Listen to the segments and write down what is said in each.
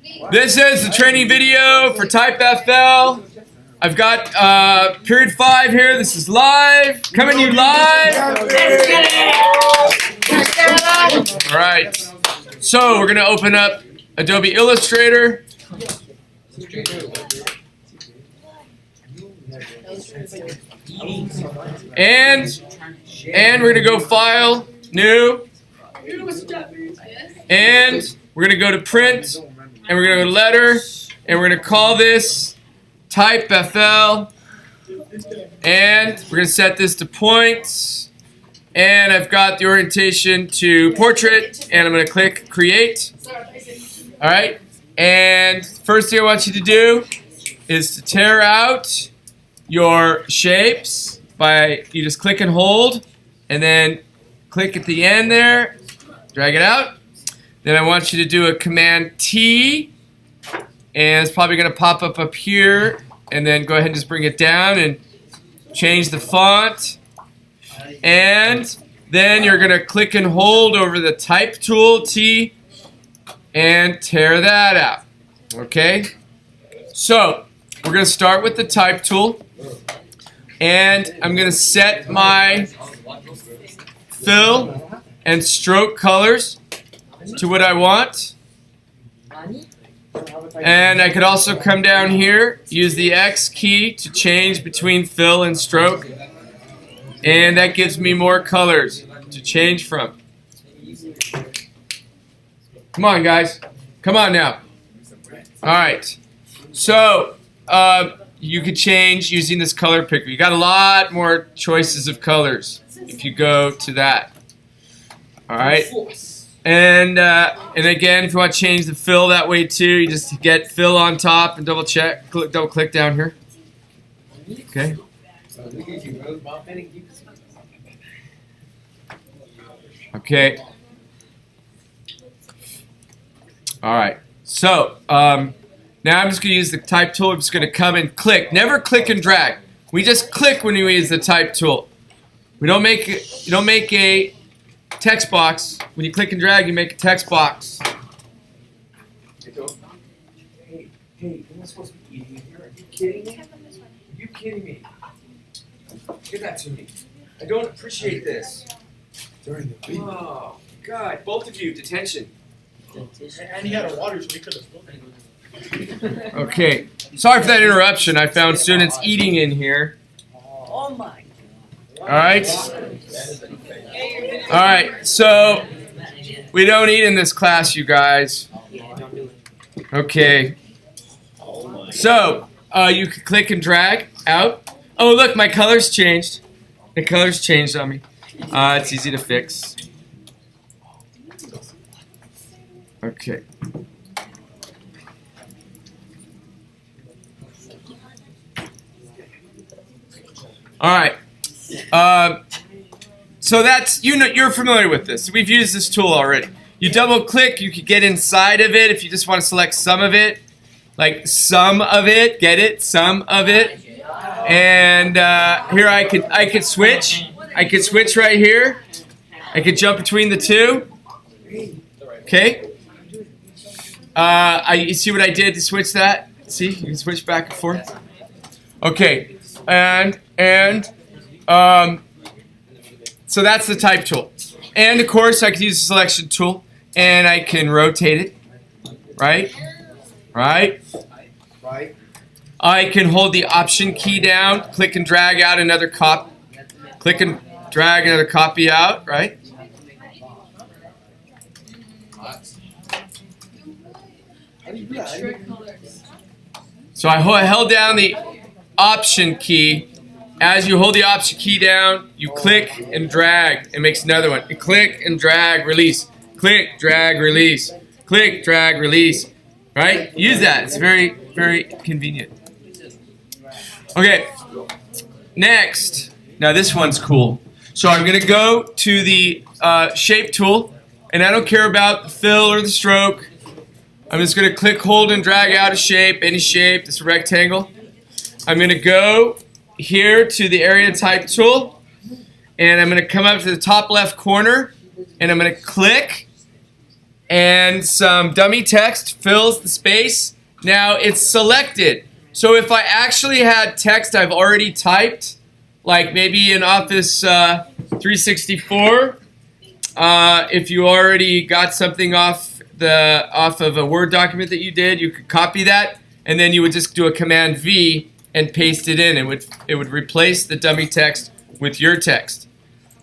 This is the training video for TypeFL. I've got period 5 here. This is live. Coming to you live. All right. So we're going to open up Adobe Illustrator. And we're going to go File, New. And we're going to go to Print. And we're going to go to Letter. And we're going to call this TypeFL. And we're going to set this to points. And I've got the orientation to portrait. And I'm going to click Create. All right. And first thing I want you to do is to tear out your shapes by, you just click and hold. And then click at the end there. Drag it out. Then I want you to do a Command T. And it's probably going to pop up here. And then go ahead and just bring it down and change the font. And then you're going to click and hold over the Type tool, T, and tear that out. Okay? So, we're going to start with the Type tool. And I'm going to set my fill and stroke colors to what I want. And I could also come down here, use the X key to change between fill and stroke. And that gives me more colors to change from. Come on, guys. Come on now. All right. So, you could change using this color picker. You got a lot more choices of colors if you go to that. All right. And again, if you want to change the fill that way too, you just get fill on top and double click down here. Okay. Okay. All right. So now I'm just going to use the Type tool. I'm just going to come and click. Never click and drag. We just click when we use the Type tool. We don't make it. You don't make a text box. When you click and drag, you make a text box. Hey, you're not supposed to be eating in here. Are you kidding me? Are you kidding me? Give that to me. I don't appreciate this. During the video. Oh, God. Both of you, detention. And he had a water, so he could have spoken. Okay. Sorry for that interruption. I found students eating in here. Oh my God. All right. All right. So we don't eat in this class, you guys. Okay. So you can click and drag out. Oh, look, my colors changed. The colors changed on me. It's easy to fix. Okay. All right. So that's, you're familiar with this. We've used this tool already. You double click, you could get inside of it if you just want to select some of it. Like some of it, get it? Some of it. And here I could switch. I could switch right here. I could jump between the two. Okay. You see what I did to switch that? See, you can switch back and forth. Okay, so that's the Type tool. And of course, I could use the Selection tool, and I can rotate it. Right. I can hold the Option key down, click and drag out another copy. Click and drag another copy out. Right. So I held down the Option key. As you hold the Option key down, you click and drag. It makes another one. You click and drag, release. Click, drag, release. Click, drag, release. Right? Use that. It's very, very convenient. Okay. Next. Now this one's cool. So I'm going to go to the Shape tool. And I don't care about the fill or the stroke. I'm just going to click, hold, and drag out a shape, any shape. It's a rectangle. I'm going to go here to the Area Type tool, and I'm going to come up to the top left corner, and I'm going to click, and some dummy text fills the space. Now it's selected. So if I actually had text I've already typed, like maybe in Office 364, if you already got something off of a Word document that you did, you could copy that, and then you would just do a Command V and paste it in. It would replace the dummy text with your text.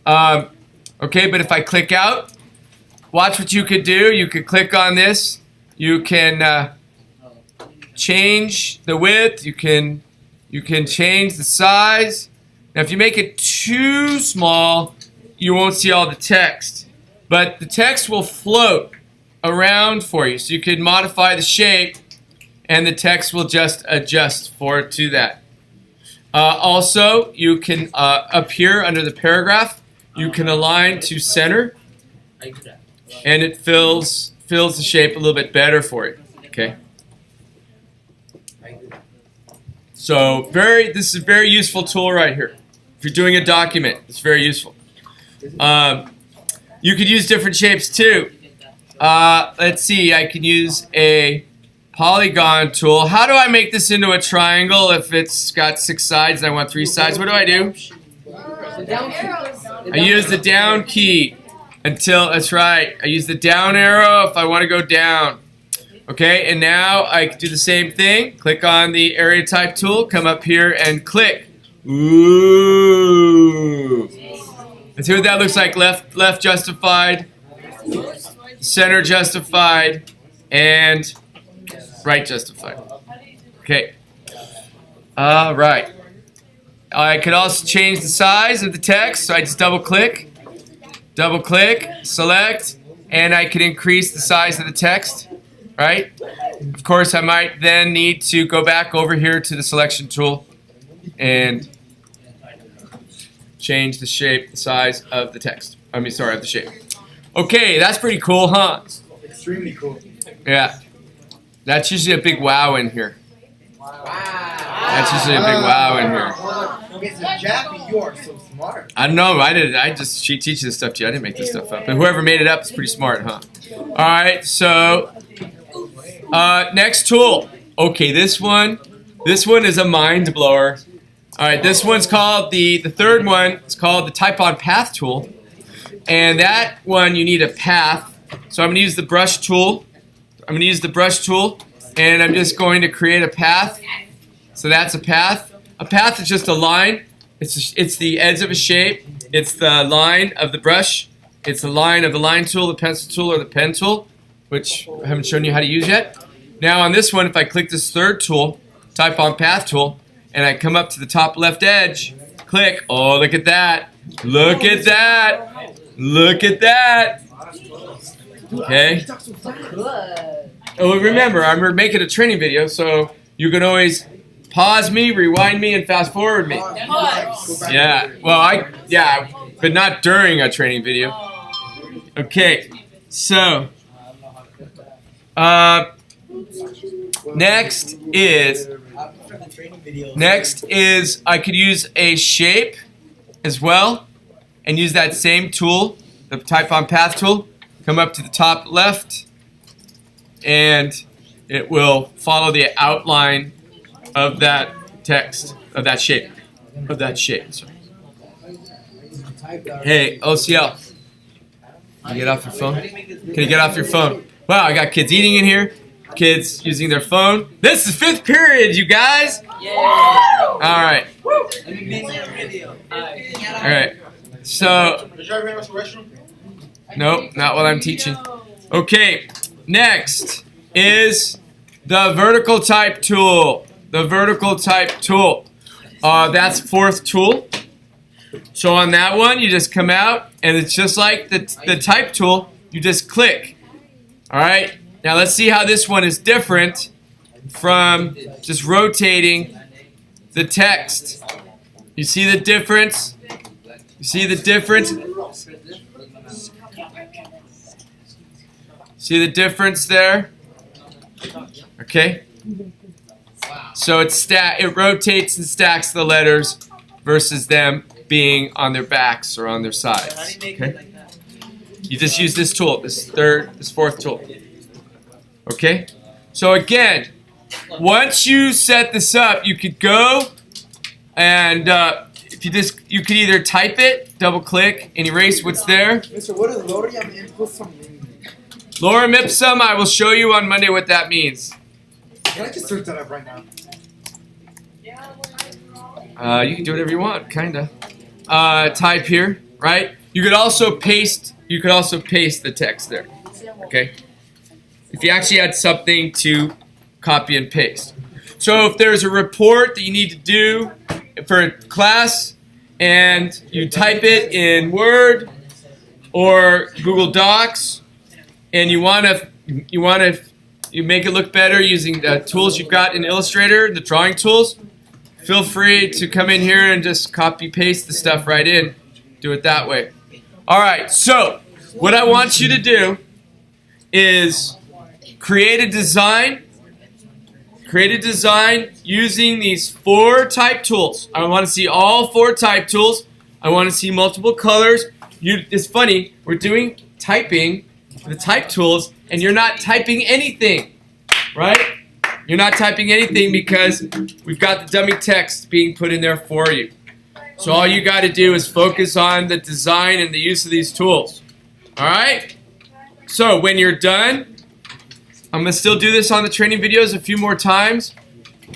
Okay, but if I click out, watch what you could do. You could click on this. You can change the width. You can change the size. Now, if you make it too small, you won't see all the text. But the text will float around for you. So you can modify the shape, and the text will just adjust to that. Also, you can, up here under the paragraph, you can align to center, and it fills the shape a little bit better for you. Okay. So this is a very useful tool right here. If you're doing a document, it's very useful. You could use different shapes too. Let's see, I can use a polygon tool. How do I make this into a triangle if it's got 6 sides and I want 3 sides? What do? I use the down key that's right. I use the down arrow if I want to go down. Okay, and now I can do the same thing. Click on the area type tool, come up here and click. Ooh. Let's see what that looks like. Left justified, center justified, and right justified. Okay. All right. I could also change the size of the text. So I just double click, select, and I can increase the size of the text. Right? Of course, I might then need to go back over here to the selection tool and change the shape, the size of the text. Of the shape. Okay, that's pretty cool, huh? Extremely cool. Yeah. That's usually a big wow in here. Wow. That's usually a big wow in here. Mr. Jackie, you are so smart. I don't know. She teaches this stuff to you. I didn't make this stuff up. But whoever made it up is pretty smart, huh? All right, so next tool. Okay, this one is a mind blower. All right, this one's called the third one. It's called the Type on Path tool, and that one you need a path. So I'm going to use the brush tool. and I'm just going to create a path. So that's a path. A path is just a line. It's the edge of a shape. It's the line of the brush. It's the line of the line tool, the pencil tool, or the pen tool, which I haven't shown you how to use yet. Now on this one, if I click this third tool, Type on Path tool, and I come up to the top left edge, click. Oh, look at that. Look at that. Look at that. Okay. Oh, remember, I'm making a training video, so you can always pause me, rewind me, and fast forward me. Yeah. Well, but not during a training video. Okay. So, next is I could use a shape as well, and use that same tool, the Type on Path tool. Come up to the top left, and it will follow the outline of that text, of that shape. Sorry. Hey, OCL. Can you get off your phone? Can you get off your phone? Wow, I got kids eating in here. Kids using their phone. This is 5th period, you guys. Yeah. All right. Let me be in the video. All right. So. Nope, not while I'm teaching. Okay. Next is the vertical type tool. The vertical type tool. That's 4th tool. So on that one, you just come out, and it's just like the type tool. You just click. All right. Now let's see how this one is different from just rotating the text. You see the difference? You see the difference? See the difference there? Okay. So it rotates and stacks the letters versus them being on their backs or on their sides. Okay. You just use this tool, this fourth tool. Okay? So again, once you set this up, you could go and you could either type it, double click, and erase what's there. Mister, what is lorem ipsum mean? Lorem ipsum, I will show you on Monday what that means. Can I just search that up right now? You can do whatever you want, kinda. Type here, right? You could also paste the text there. Okay? If you actually had something to copy and paste. So if there's a report that you need to do for a class and you type it in Word or Google Docs and you make it look better using the tools you've got in Illustrator, the drawing tools, feel free to come in here and just copy paste the stuff right in. Do it that way. Alright, so what I want you to do is create a design using these 4 type tools. I want to see all 4 type tools. I want to see multiple colors. It's funny, we're doing typing, the type tools, and you're not typing anything, right? You're not typing anything because we've got the dummy text being put in there for you. So all you got to do is focus on the design and the use of these tools. All right? So when you're done, I'm going to still do this on the training videos a few more times.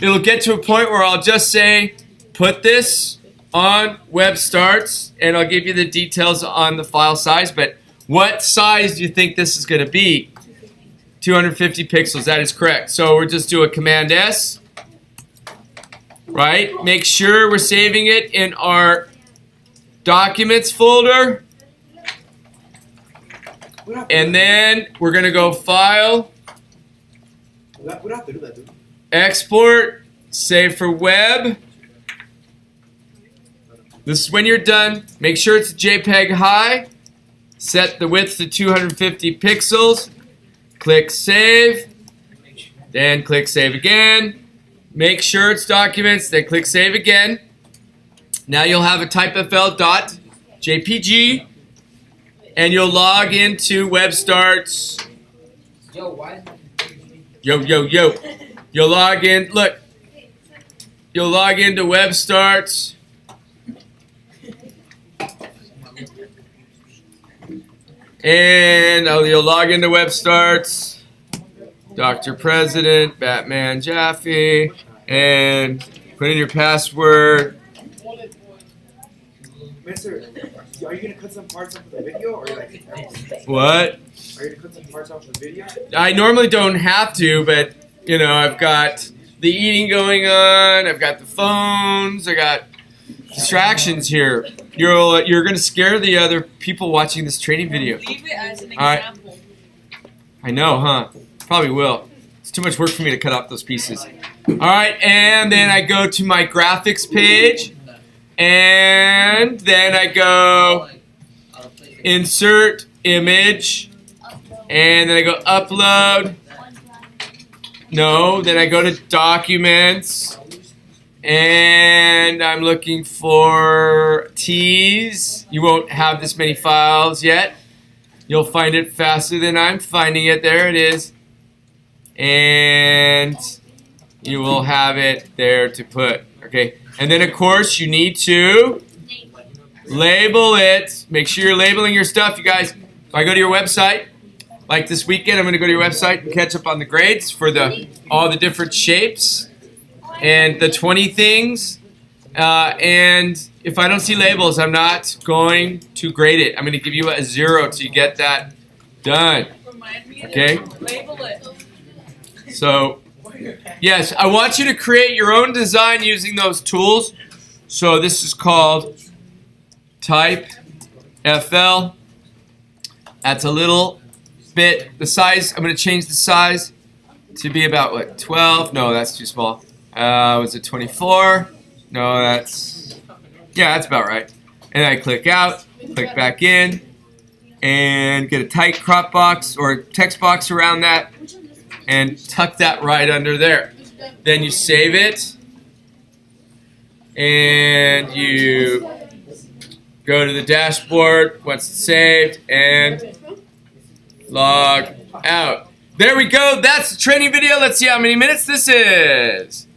It'll get to a point where I'll just say, put this on web starts, and I'll give you the details on the file size. But what size do you think this is going to be? 250 pixels, that is correct. So we'll just do a Command S, right? Make sure we're saving it in our Documents folder. And then we're going to go File, We don't have to do that, dude. Export, Save for Web. This is when you're done. Make sure it's JPEG high. Set the width to 250 pixels. Click Save. Then click Save again. Make sure it's Documents. Then click Save again. Now you'll have a TypeFL.jpg. And you'll log into WebStarts. Yo. You'll log in. Look. You'll log into WebStarts. And you'll log into WebStarts. Dr. President, Batman Jaffe. And put in your password. Mister, are you gonna cut some parts off of the video, or like? What? Are you gonna cut some parts off the video? I normally don't have to, but you know, I've got the eating going on. I've got the phones. I got distractions here. You're gonna scare the other people watching this training video. Leave it as an All right. example. I know, huh? Probably will. It's too much work for me to cut off those pieces. All right, and then I go to my graphics page, and then I go insert image, and then I go upload. No, then I go to documents, and I'm looking for T's. You won't have this many files yet. You'll find it faster than I'm finding it. There it is. And you will have it there to put. Okay. And then, of course, you need to label it. Make sure you're labeling your stuff, you guys. If I go to your website, like this weekend, I'm going to go to your website and catch up on the grades for all the different shapes and the 20 things. And if I don't see labels, I'm not going to grade it. I'm going to give you a 0 till you get that done. Remind me Okay? to label it. So, yes, I want you to create your own design using those tools. So this is called TypeFL. That's a little bit, the size, I'm going to change the size to be about, what, 12? No, that's too small. Was it 24? No, that's about right. And I click out, click back in, and get a tight crop box or text box around that, and tuck that right under there. Then you save it, and you go to the dashboard once it's saved, and log out. There we go. That's the training video. Let's see how many minutes this is.